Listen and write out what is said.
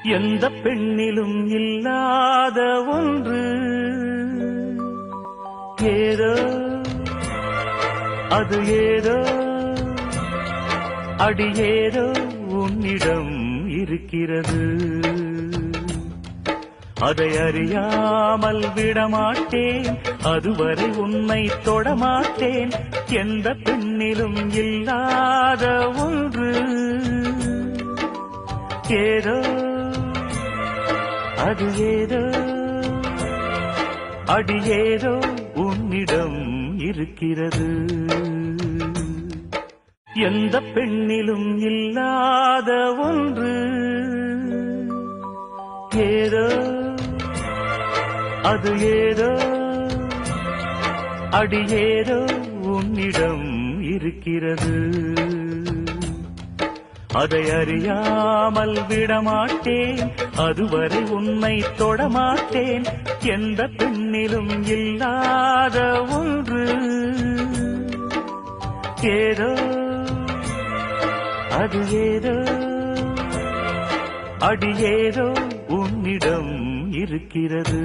எந்த பெண்ணிலும் இல்லாத ஒன்று ஏதோ அது ஏதோ அடியேதோ உன்னிடம் இருக்கிறது. அதை அறியாமல் விடமாட்டேன், அதுவரை உன்னை தொடமாட்டேன். எந்த பெண்ணிலும் இல்லாத ஒன்று ஏதோ அது ஏதோ அடியேதோ உன்னிடம் இருக்கிறது. எந்த பெண்ணிலும் இல்லாத ஒன்று ஏதோ அது ஏதோ அடியேதோ உன்னிடம் இருக்கிறது. அதை அறியாமல் விடமாட்டேன், அதுவரை உன்னை தொடமாட்டேன். எந்த பெண்ணிலும் இல்லாத ஒன்று ஏதோ அது ஏதோ அடியேதோ உன்னிடம் இருக்கிறது.